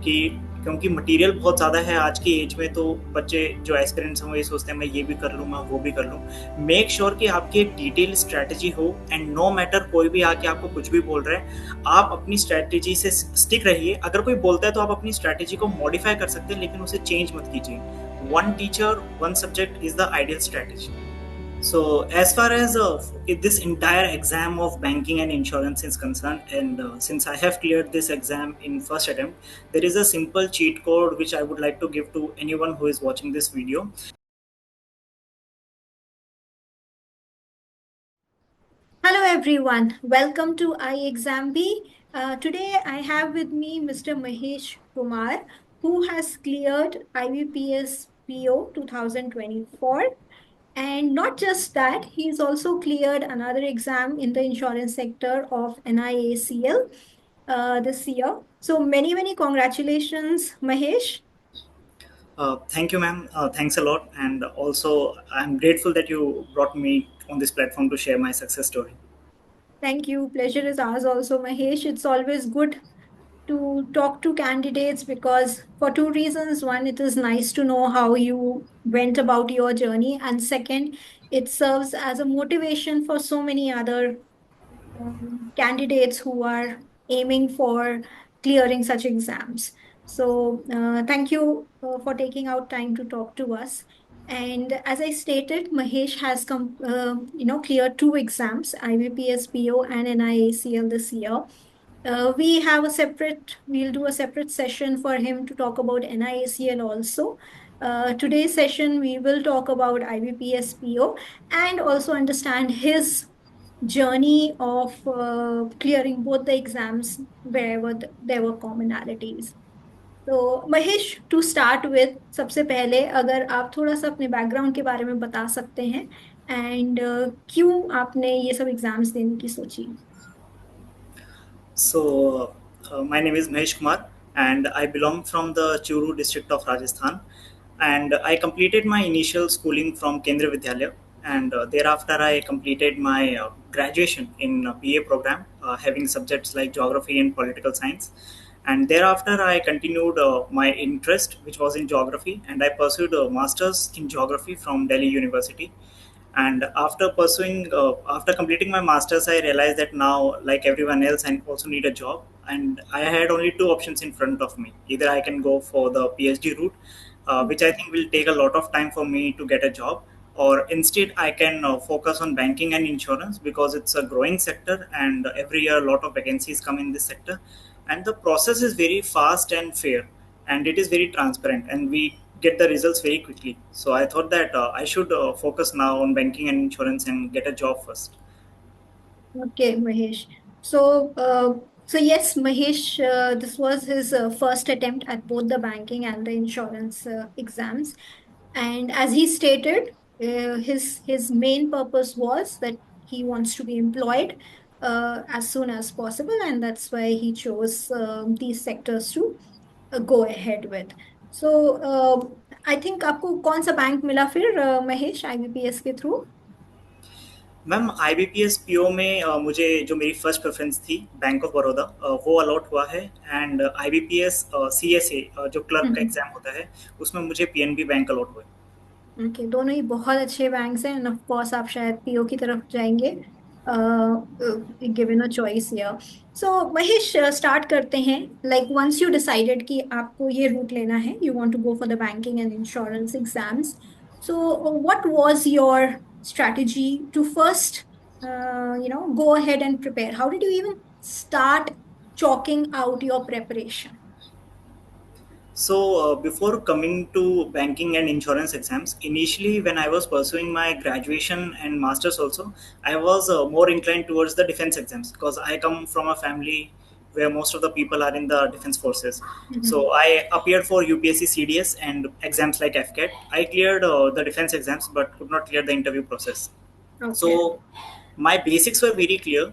कि क्योंकि मटेरियल बहुत ज़्यादा है आज की एज में, तो बच्चे जो एस्पिरेंट्स हैं वो ये सोचते हैं मैं ये भी कर लूँ, मैं वो भी कर लूँ। मेक श्योर कि आपकी एक डिटेल स्ट्रैटेजी हो, एंड नो मैटर कोई भी आके आपको कुछ भी बोल रहा है, आप अपनी स्ट्रैटेजी से स्टिक रहिए। अगर कोई बोलता है तो आप अपनी स्ट्रैटेजी को मॉडिफाई कर सकते हैं, लेकिन उसे चेंज मत कीजिए। One teacher one subject is the ideal strategy. So, as far as this entire exam of banking and insurance is concerned, and since I have cleared this exam in first attempt, there is a simple cheat code which I would like to give to anyone who is watching this video. Hello everyone, welcome to ixamBee. Today I have with me Mr. Mahesh Kumar, who has cleared IBPS PO 2024. And not just that, he's also cleared another exam in the insurance sector of NIACL this year. So many congratulations, Mahesh. Thank you, ma'am. Thanks a lot. And also, I'm grateful that you brought me on this platform to share my success story. Thank you. Pleasure is ours also, Mahesh. It's always good to talk to candidates because for two reasons. One, it is nice to know how you went about your journey. And second, it serves as a motivation for so many other candidates who are aiming for clearing such exams. So, thank you for taking out time to talk to us. And as I stated, Mahesh has cleared two exams, IBPS PO and NIACL this year. We'll do a separate session for him to talk about NIACL also. Today's session, we will talk about IBPS PO and also understand his journey of clearing both the exams wherever there were commonalities. तो Mahesh to start with सबसे पहले अगर आप थोड़ा सा अपने background के बारे में बता सकते हैं एंड क्यों आपने ये सब एग्जाम्स देने की सोची. My name is Mahesh Kumar, and I belong from the Churu district of Rajasthan. And I completed my initial schooling from Kendra Vidyalaya, and thereafter I completed my graduation in PA program, having subjects like geography and political science. And thereafter I continued my interest, which was in geography, and I pursued a master's in geography from Delhi University. And after completing my masters, I realized that now, like everyone else, I also need a job, and I had only two options in front of me. Either I can go for the PhD route, which I think will take a lot of time for me to get a job, or instead I can focus on banking and insurance because it's a growing sector, and every year a lot of vacancies come in this sector, and the process is very fast and fair, and it is very transparent, and we get the results very quickly. So I thought that I should focus now on banking and insurance and get a job first. Okay, Mahesh. So yes, Mahesh, this was his first attempt at both the banking and the insurance exams. And as he stated, his main purpose was that he wants to be employed as soon as possible, and that's why he chose these sectors to go ahead with. So I think आपको कौन सा bank मिला फिर Mahesh IBPS के through. Ma'am IBPS PO में मुझे जो मेरी फर्स्ट प्रेफरेंस थी बैंक ऑफ बड़ौदा, वो अलॉट हुआ है। एंड IBPS CSA जो क्लर्क का एग्जाम होता है, उसमें मुझे PNB बैंक अलॉट हुआ है। ओके, दोनों ही बहुत अच्छे बैंक्स हैं एंड ऑफ कोर्स आप शायद पीओ की तरफ जाएंगे given a choice here. So Mahesh start करते हैं. लाइक वंस यू डिसाइडेड कि आपको ये रूट लेना है, you want to go for the banking and insurance exams, so what was your strategy to first go ahead and prepare? How did you even start chalking out your preparation? So, before coming to banking and insurance exams, initially when I was pursuing my graduation and masters also, I was more inclined towards the defense exams because I come from a family where most of the people are in the defense forces. Mhm. So I appeared for UPSC CDS and exams like FCAT. I cleared the defense exams but could not clear the interview process. Okay. So my basics were very clear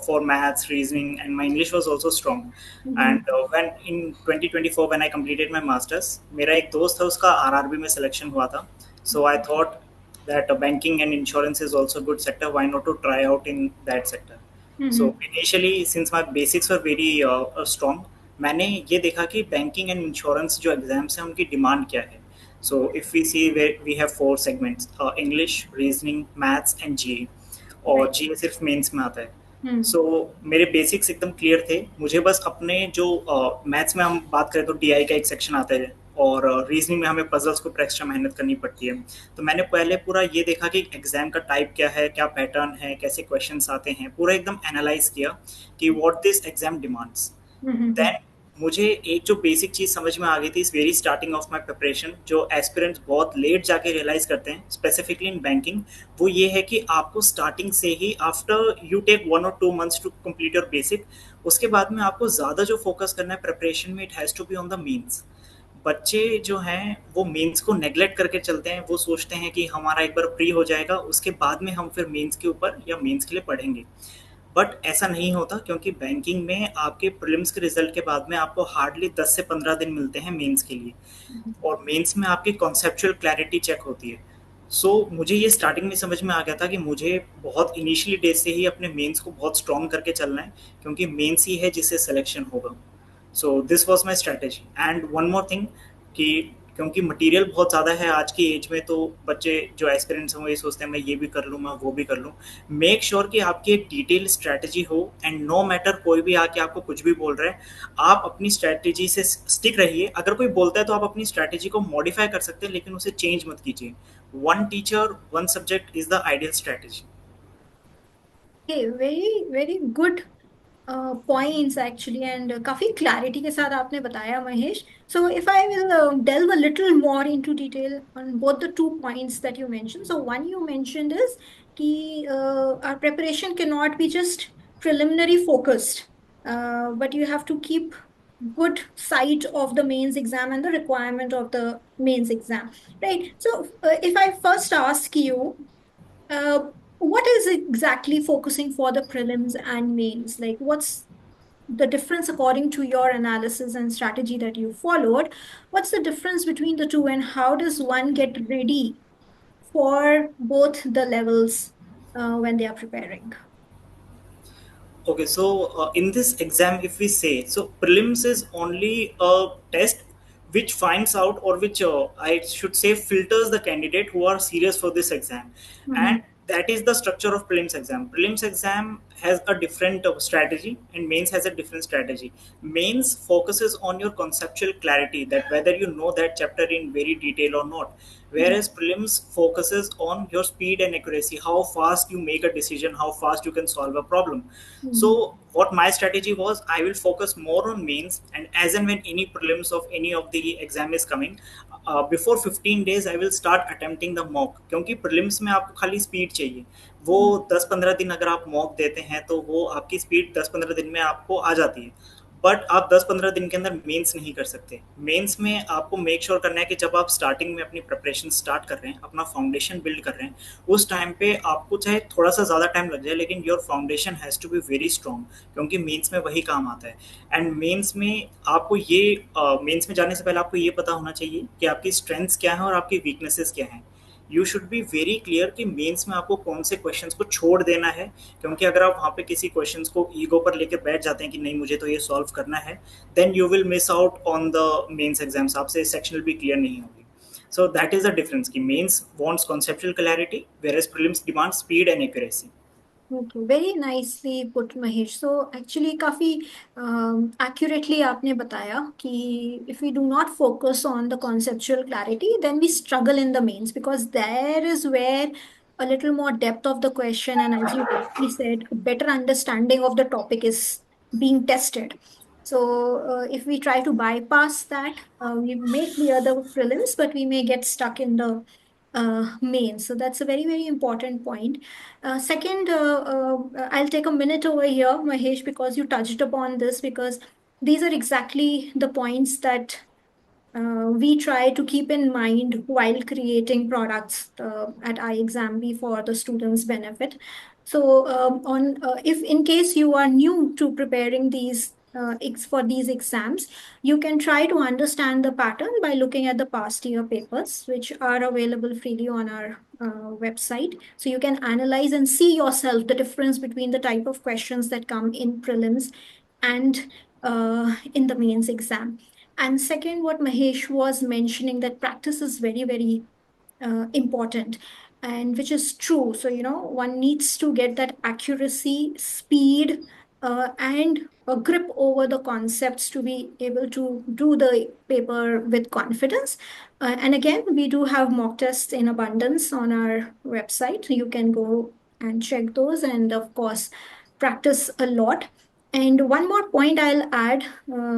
for maths, reasoning, and my English was also strong. And Mhm. when in 2024 when I completed my masters, मेरा एक दोस्त है उसका RRB में selection हुआ था. So I thought that banking and insurance is also a good sector. Why not to try out in that sector? So Mhm. initially, since my basics were very strong, मैंने ये देखा कि banking and insurance जो exams हैं उनकी demand क्या है. So if we see we have 4 segments, English, reasoning, maths and GA. और राइट. जीए सिर्फ मेंस में आता है. हम्म. सो मेरे बेसिक्स एकदम क्लियर थे. मुझे बस अपने जो मैथ्स में हम बात करें तो डीआई का एक सेक्शन आता है, और रीजनिंग में हमें पजल्स को एक्स्ट्रा मेहनत करनी पड़ती है. तो मैंने पहले पूरा ये देखा कि एग्जाम का टाइप क्या है, क्या पैटर्न है, कैसे क्वेश्चंस आते हैं, पूरा एकदम एनालाइज किया कि what this exam demands. Hmm. Then मुझे एक जो बेसिक चीज़ समझ में आ गई थी इस very starting of my preparation, जो एस्पिरेंट्स बहुत लेट जाके रियलाइज करते हैं स्पेसिफिकली इन बैंकिंग, वो ये है कि आपको स्टार्टिंग से ही आफ्टर यू टेक 1 और 2 months to complete your basic, उसके बाद में आपको ज़्यादा जो फोकस करना है प्रिपरेशन में, it has to be on the means. बच्चे जो हैं वो मेंस को नेग्लेक्ट करके चलते हैं. वो सोचते हैं कि हमारा एक बार प्री हो जाएगा, उसके बाद में हम फिर मेंस के ऊपर या मेंस के लिए पढ़ेंगे. बट ऐसा नहीं होता, क्योंकि बैंकिंग में आपके प्रीलिम्स के रिजल्ट के बाद में आपको हार्डली 10 से 15 दिन मिलते हैं मेंस के लिए. और मेंस में आपकी कॉन्सेप्चुअल क्लैरिटी चेक होती है. मुझे ये स्टार्टिंग में समझ में आ गया था कि मुझे बहुत इनिशियली डेज से ही अपने मेंस को बहुत स्ट्रॉन्ग करके चलना है, क्योंकि मेंस ही है जिससे सिलेक्शन होगा. This was my strategy. And one more thing कि क्योंकि मटेरियल बहुत ज़्यादा है आज की एज में, तो बच्चे जो एस्पिरेंट्स हैं वो ये सोचते हैं मैं ये भी कर लूँ, मैं वो भी कर लूँ. मेक श्योर कि आपकी एक डिटेल स्ट्रैटेजी हो, एंड नो मैटर कोई भी आके आपको कुछ भी बोल रहा है, आप अपनी स्ट्रैटेजी से स्टिक रहिए. अगर कोई बोलता है तो आप अपनी स्ट्रैटेजी को मॉडिफाई कर सकते हैं, लेकिन उसे चेंज मत कीजिए. One teacher one subject is the ideal strategy. Very very good points actually, and काफी क्लैरिटी के साथ आपने बताया Mahesh. So if I will delve a little more into detail on both the 2 points that you mentioned. So one you mentioned is कि our preparation cannot be just preliminary focused, but you have to keep good sight of the mains exam and the requirement of the mains exam, right? So if I first ask you, uh, what is exactly focusing for the prelims and mains? Like, what's the difference according to your analysis and strategy that you followed? What's the difference between the two, and how does one get ready for both the levels when they are preparing? Okay, in this exam, if we say, so prelims is only a test which finds out, or which I should say filters the candidate who are serious for this exam. And Mm-hmm. that is the structure of prelims exam. Prelims exam has a different strategy, and mains has a different strategy. Mains focuses on your conceptual clarity, that whether you know that chapter in very detail or not, whereas prelims focuses on your speed and accuracy, how fast you make a decision, how fast you can solve a problem. Mm-hmm. So what my strategy was, I will focus more on mains, and as and when any prelims of any of the exam is coming, before 15 days I will start attempting the mock, क्योंकि prelims में आपको खाली speed चाहिए. वो 10-15 दिन अगर आप mock देते हैं तो वो आपकी speed 10-15 दिन में आपको आ जाती है. बट आप 10-15 दिन के अंदर मेंस नहीं कर सकते. मेंस में आपको मेक श्योर करना है कि जब आप स्टार्टिंग में अपनी प्रिपरेशन स्टार्ट कर रहे हैं, अपना फाउंडेशन बिल्ड कर रहे हैं, उस टाइम पे आपको चाहे थोड़ा सा ज़्यादा टाइम लग जाए, लेकिन your foundation has to be very strong, क्योंकि मेंस में वही काम आता है. एंड मेंस में आपको ये मेंस में जाने से पहले आपको ये पता होना चाहिए कि आपकी स्ट्रेंथ्स क्या हैं और आपकी वीकनेसेस क्या हैं. You should be very clear कि मेंस में आपको कौन से क्वेश्चंस को छोड़ देना है, क्योंकि अगर आप वहाँ पे किसी क्वेश्चंस को ईगो पर लेकर बैठ जाते हैं कि नहीं मुझे तो ये सॉल्व करना है, then you will miss out on the mains exams. आपसे सेक्शनल भी क्लियर नहीं होगी. So that is the difference कि mains wants conceptual clarity, whereas prelims demand speed and accuracy. Okay, very nicely put, Mahesh. So actually काफी accurately आपने बताया कि if we do not focus on the conceptual clarity, then we struggle in the mains, because there is where a little more depth of the question, and as you rightly said, a better understanding of the topic is being tested. So if we try to bypass that, we may clear the prelims, but we may get stuck in the mains. So that's a very, very important point. Second, I'll take a minute over here, Mahesh, because you touched upon this, because these are exactly the points that we try to keep in mind while creating products at ixamBee for the students' benefit. So, on if in case you are new to preparing these for these exams, you can try to understand the pattern by looking at the past year papers, which are available freely on our website. So you can analyze and see yourself the difference between the type of questions that come in prelims and in the mains exam. And second, what Mahesh was mentioning, that practice is very, very important, and which is true. So, one needs to get that accuracy, speed, and a grip over the concepts to be able to do the paper with confidence. And again, we do have mock tests in abundance on our website. You can go and check those, and of course, practice a lot. And one more point I'll add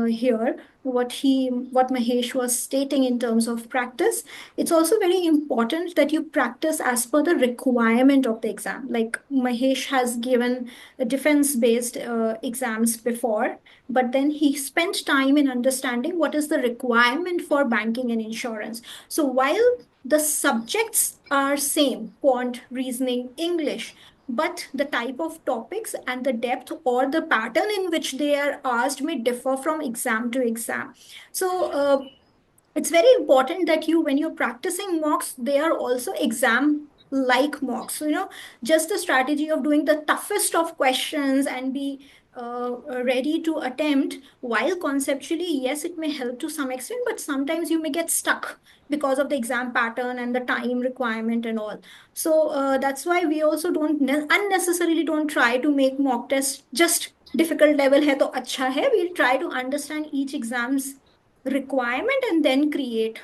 here, what Mahesh was stating in terms of practice, it's also very important that you practice as per the requirement of the exam. Like Mahesh has given defense-based exams before, but then he spent time in understanding what is the requirement for banking and insurance. So while the subjects are same, quant, reasoning, English, but the type of topics and the depth or the pattern in which they are asked may differ from exam to exam. So it's very important that you, when you're practicing mocks, they are also exam like mocks. So, just the strategy of doing the toughest of questions and be ready to attempt, while conceptually, yes, it may help to some extent, but sometimes you may get stuck because of the exam pattern and the time requirement and all. So that's why we also don't unnecessarily don't try to make mock tests just difficult level hai to acha hai. We try to understand each exam's requirement and then create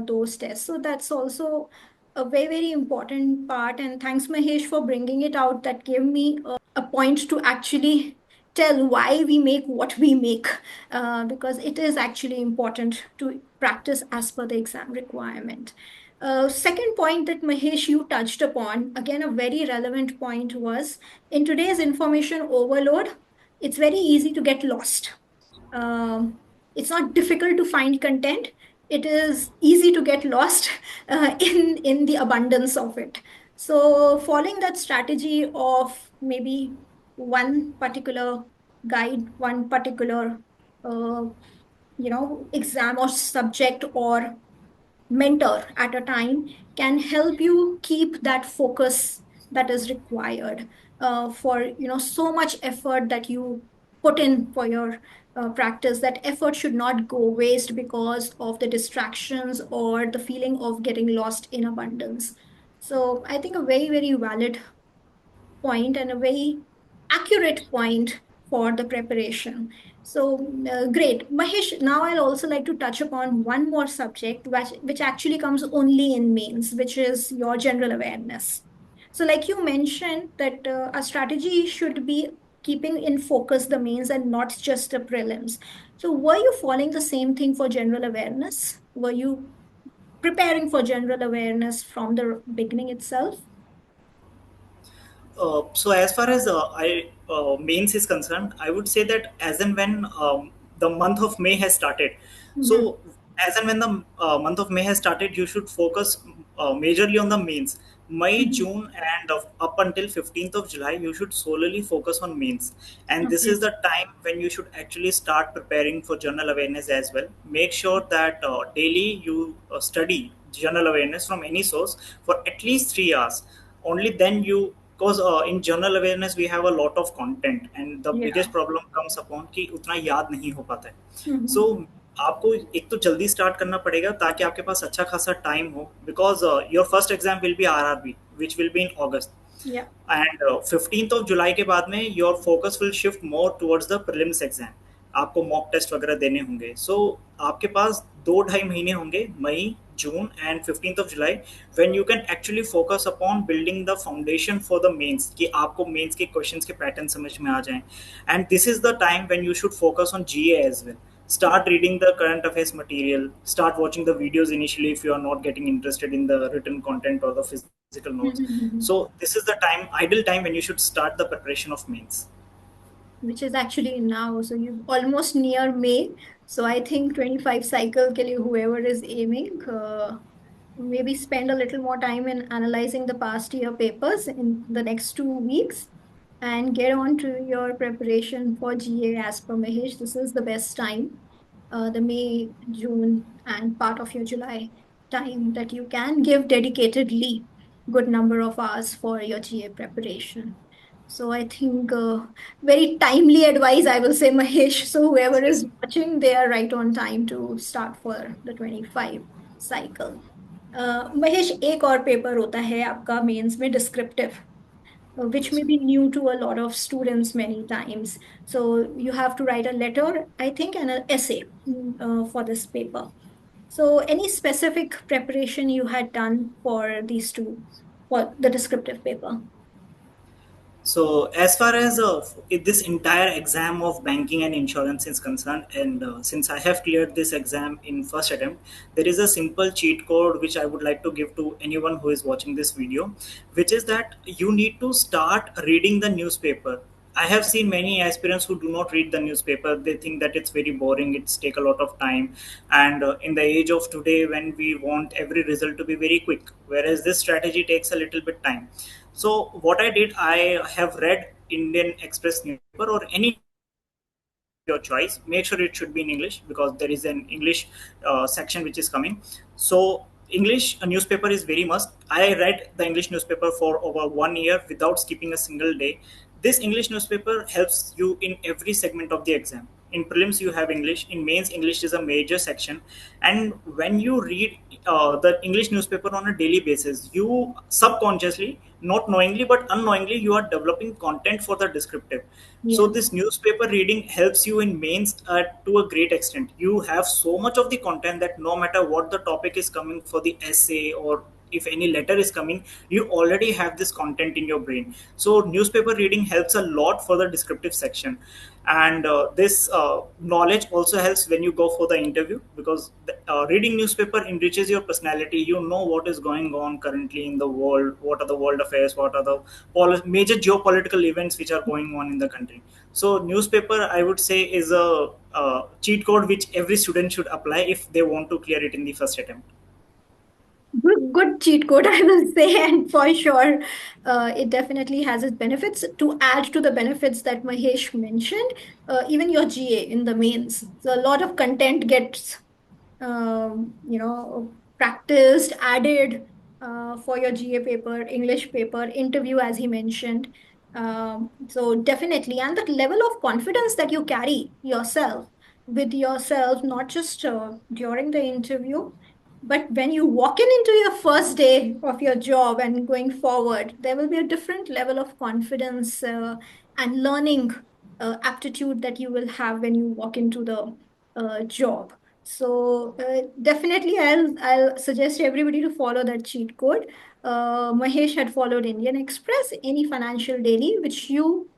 those tests. So that's also a very, very important part. And thanks, Mahesh, for bringing it out. That gave me a point to actually tell why we make what we make, because it is actually important to practice as per the exam requirement. Second point that Mahesh you touched upon, again, a very relevant point, was in today's information overload, it's very easy to get lost. um, it's not difficult to find content. It is easy to get lost in the abundance of it. So following that strategy of maybe one particular guide, one particular uh, exam or subject or mentor at a time can help you keep that focus that is required for so much effort that you put in for your practice. That effort should not go waste because of the distractions or the feeling of getting lost in abundance. So I think a very, very valid point and a very accurate point for the preparation. So great. Mahesh, now I'll also like to touch upon one more subject which actually comes only in mains, which is your general awareness. So like you mentioned that a strategy should be keeping in focus the mains and not just the prelims. So were you following the same thing for general awareness? Were you preparing for general awareness from the beginning itself? So as far as I mains is concerned, I would say that as and when the month of May has started, Mhm. so as and when the month of May has started, you should focus majorly on the mains. May, Mhm. June, and up until 15th of July, you should solely focus on mains. And this Okay. is the time when you should actually start preparing for general awareness as well. Make sure that daily you study general awareness from any source for at least 3 hours. Only then you, because in general awareness we have a lot of content and the Yeah. biggest problem comes upon कि उतना याद नहीं हो पाता है. So Mhm. आपको एक तो जल्दी स्टार्ट करना पड़ेगा ताकि आपके पास अच्छा खासा टाइम हो, because your first exam will be RRB which will be in August. Yeah. And 15th of July के बाद में your focus will shift more towards the prelims exam. आपको मॉक टेस्ट वगैरह देने होंगे. सो आपके पास 2 ढाई महीने होंगे, मई, जून and 15th of July, when you can actually focus upon building the foundation for the mains, कि आपको mains के questions के pattern समझ में आ जाएं. And this is the time when you should focus on GA as well. Start reading the current affairs material, start watching the videos initially if you are not getting interested in the written content or the physical notes. Mhm. So this is the time, ideal time, when you should start the preparation of mains. Which is actually now. So you almost near May. So I think 25 cycle ke liye whoever is aiming, maybe spend a little more time in analyzing the past year papers in the next 2 weeks and get on to your preparation for GA as per Mahesh. This is the best time, the May, June, and part of your July time that you can give dedicatedly good number of hours for your GA preparation. So I think very timely advice, I will say, Mahesh. So whoever is Yes. watching, they are right on time to start for the 25 cycle. Mahesh एक और paper होता है आपका mains में descriptive which may Yes. be new to a lot of students many times. So you have to write a letter, I think, and an essay for this paper. So any specific preparation you had done for these two, for the descriptive paper? So, as far as this entire exam of banking and insurance is concerned, and since I have cleared this exam in first attempt, there is a simple cheat code which I would like to give to anyone who is watching this video, which is that you need to start reading the newspaper. I have seen many aspirants who do not read the newspaper. They think that it's very boring. It's take a lot of time, and in the age of today, when we want every result to be very quick, whereas this strategy takes a little bit time. So what I did, I have read Indian Express newspaper or any your choice. Make sure it should be in English because there is an English section which is coming. So English newspaper is very must. I read the English newspaper for over 1 year without skipping a single day. This English newspaper helps you in every segment of the exam. In prelims you have English, in mains English is a major section, and when you read the English newspaper on a daily basis, you subconsciously, not knowingly but unknowingly, you are developing content for the descriptive. So Yeah. this newspaper reading helps you in mains to a great extent. You have so much of the content that no matter what the topic is coming for the essay, or if any letter is coming, you already have this content in your brain. So newspaper reading helps a lot for the descriptive section. And this knowledge also helps when you go for the interview, because reading newspaper enriches your personality. You know what is going on currently in the world, what are the world affairs, what are the major geopolitical events which are going on in the country. So newspaper, I would say, is a cheat code which every student should apply if they want to clear it in the first attempt. Good cheat code, I will say, and for sure, it definitely has its benefits. To add to the benefits that Mahesh mentioned, even your GA in the mains, so a lot of content gets practiced, added for your GA paper, English paper, interview, as he mentioned. So definitely, and the level of confidence that you carry yourself with yourself, not just during the interview, but when you walk in into your first day of your job and going forward, there will be a different level of confidence and learning aptitude that you will have when you walk into the job. So definitely, I'll suggest everybody to follow that cheat code. Mahesh had followed Indian Express, any financial daily which you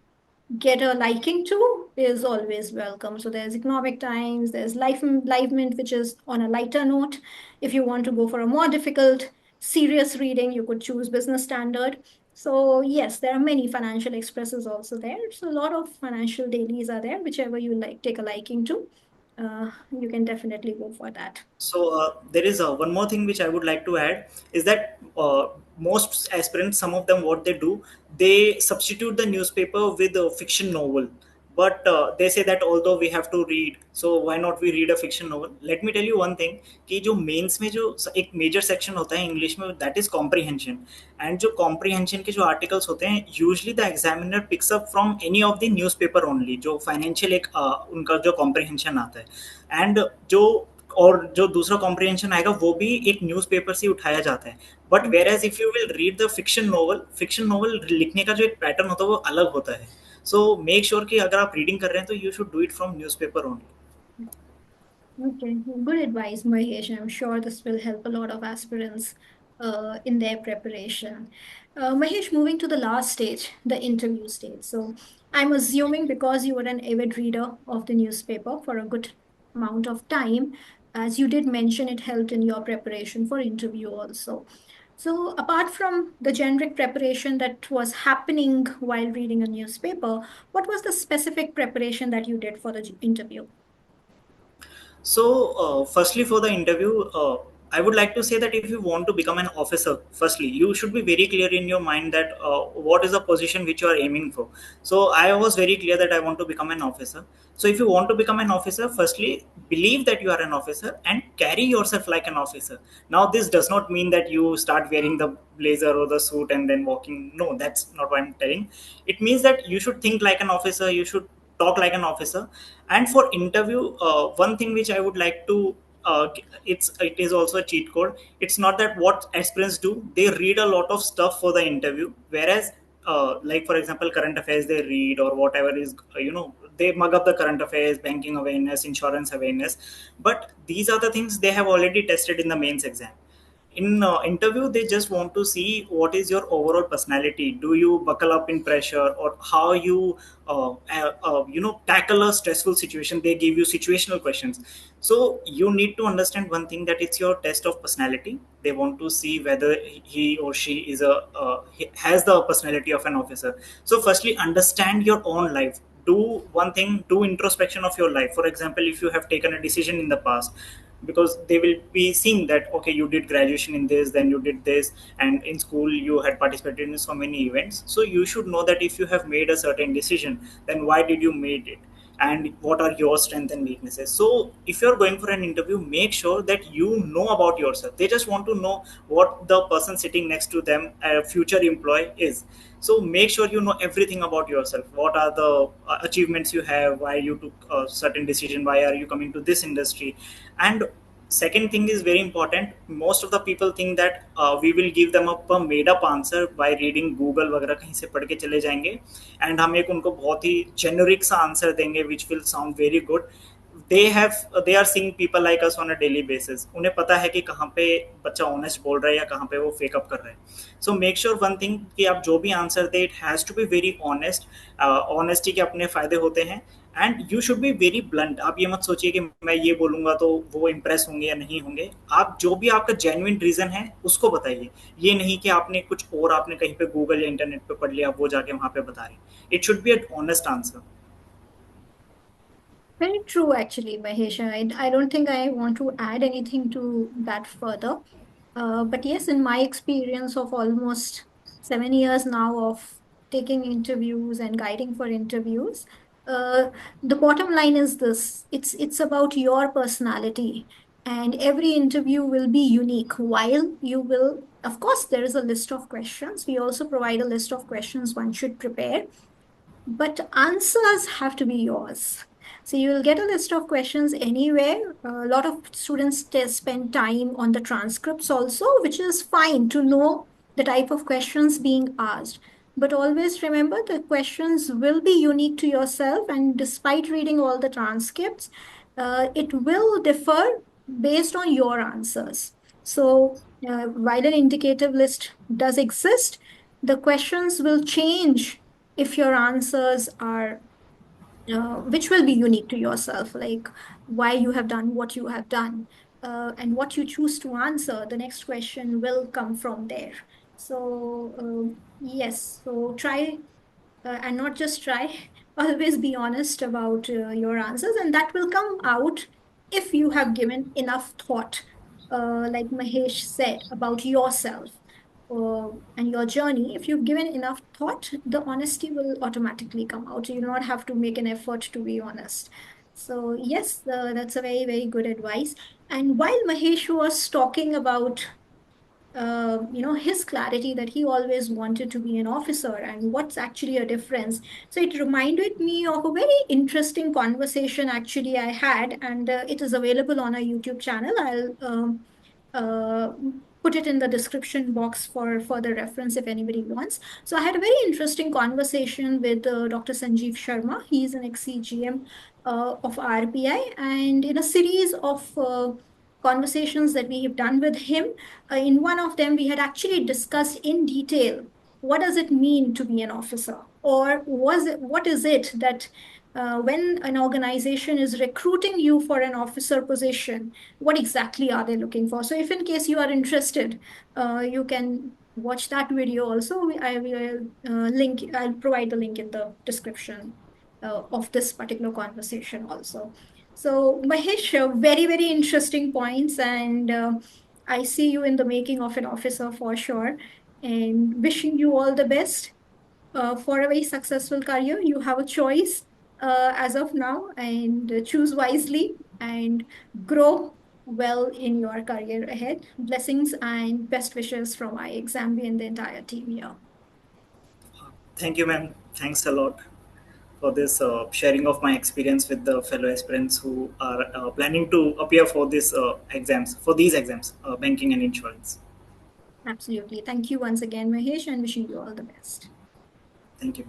get a liking to is always welcome. So there's Economic Times, there's Life Mint, which is on a lighter note. If you want to go for a more difficult, serious reading, you could choose Business Standard. So yes, there are many financial expresses also there. So a lot of financial dailies are there, whichever you like, take a liking to. You can definitely go for that. So there is one more thing which I would like to add, is that most aspirants, some of them, what they do, they substitute the newspaper with a fiction novel. But they say that although we have to read, so why not we read a fiction novel? Let me tell you one thing, कि जो mains में जो एक major section होता है English में, that is comprehension. And जो comprehension के जो आर्टिकल्स होते हैं, usually the examiner picks up from any of the newspaper only, जो फाइनेंशियल एक उनका जो कॉम्प्रीहेंशन आता है. एंड जो और जो दूसरा कॉम्प्रिहेंशन आएगा वो भी एक न्यूज़पेपर से उठाया जाता है. But whereas if you will read the fiction novel लिखने का जो एक पैटर्न होता है वो अलग होता है. सो मेक श्योर कि अगर आप रीडिंग कर रहे हैं तो you should do it from newspaper only. Okay, good advice, Mahesh. I'm sure this will help a lot of aspirants in their preparation. Mahesh, moving to the last stage, the interview stage. So, I'm assuming because you were an avid reader of the newspaper for a good amount of time, as you did mention, it helped in your preparation for interview also. So, apart from the generic preparation that was happening while reading a newspaper, what was the specific preparation that you did for the interview? So, firstly, for the interview, I would like to say that if you want to become an officer, firstly, you should be very clear in your mind that what is the position which you are aiming for. So I was very clear that I want to become an officer. So if you want to become an officer, firstly, believe that you are an officer and carry yourself like an officer. Now, this does not mean that you start wearing the blazer or the suit and then walking. No, that's not what I'm telling. It means that you should think like an officer. You should talk like an officer. And for interview, one thing which I would like to it is also a cheat code. It's not that what aspirants do, they read a lot of stuff for the interview, whereas like for example current affairs they read, or whatever is they mug up the current affairs, banking awareness, insurance awareness, but these are the things they have already tested in the mains exam. In interview they just want to see what is your overall personality. Do you buckle up in pressure, or how you tackle a stressful situation? They give you situational questions. So you need to understand one thing, that it's your test of personality. They want to see whether he or she is has the personality of an officer. So firstly, understand your own life. Do one thing, do introspection of your life. For example, if you have taken a decision in the past, because they will be seeing that okay, you did graduation in this, then you did this, and in school you had participated in so many events. So you should know that if you have made a certain decision, then why did you made it, and what are your strengths and weaknesses. So if you're going for an interview, make sure that you know about yourself. They just want to know what the person sitting next to them, a future employee, is. So make sure you know everything about yourself. What are the achievements you have, why you took a certain decision, why are you coming to this industry. And second thing is very important. Most of the people think that we will give them up a made up answer by reading google वगैरह कहीं से पढ़ के चले जाएंगे, and हम एक उनको बहुत ही जेनरिक सा आंसर देंगे which will sound very good. They are seeing people like us on a daily basis. उन्हें पता है कि कहाँ पे बच्चा ऑनेस्ट बोल रहा है या कहाँ पे वो फेक अप कर रहा है. So make sure one thing कि आप जो भी आंसर दे, it has to be very honest. Honesty के अपने फायदे होते हैं. And you should be very blunt. आप ये मत सोचिए कि मैं ये बोलूंगा तो वो इम्प्रेस होंगे या नहीं होंगे. आप जो भी आपका जेन्युइन रीजन है उसको बताइए. ये नहीं कि आपने कुछ और आपने कहीं पे गूगल या इंटरनेट पे पढ़ लिया, वो जाके वहां पे बता रहे. It should be a honest answer. Very true, actually, Mahesh. I don't think I want to add anything to that further. But yes, in my experience of almost 7 years now of taking interviews and guiding for interviews, uh, the bottom line is this: it's about your personality, and every interview will be unique. While you will, of course, there is a list of questions. We also provide a list of questions one should prepare, but answers have to be yours. So you will get a list of questions anywhere. A lot of students spend time on the transcripts also, which is fine to know the type of questions being asked. But always remember the questions will be unique to yourself, and despite reading all the transcripts, it will differ based on your answers. So while an indicative list does exist, the questions will change if your answers are which will be unique to yourself, like why you have done what you have done, and what you choose to answer, the next question will come from there. So yes, so try and not just try, always be honest about your answers, and that will come out if you have given enough thought, like Mahesh said, about yourself and your journey. If you've given enough thought, the honesty will automatically come out. You do not have to make an effort to be honest. So yes, that's a very, very good advice. And while Mahesh was talking about his clarity that he always wanted to be an officer and what's actually a difference. So it reminded me of a very interesting conversation actually I had, and it is available on our YouTube channel. I'll uh, put it in the description box for further reference if anybody wants. So I had a very interesting conversation with Dr. Sanjeev Sharma. He's an ex-CGM of RBI, and in a series of conversations that we have done with him, in one of them, we had actually discussed in detail what does it mean to be an officer, or what is it that when an organization is recruiting you for an officer position, what exactly are they looking for? So, if in case you are interested, you can watch that video also. I will link. I'll provide the link in the description of this particular conversation also. So, Mahesh, very, very interesting points. And I see you in the making of an officer for sure, and wishing you all the best for a very successful career. You have a choice as of now, and choose wisely and grow well in your career ahead. Blessings and best wishes from ixamBee and the entire team here. Thank you, ma'am. Thanks a lot for this sharing of my experience with the fellow aspirants who are planning to appear for this exams, for these exams, banking and insurance. Absolutely. Thank you once again, Mahesh, and wishing you all the best. Thank you.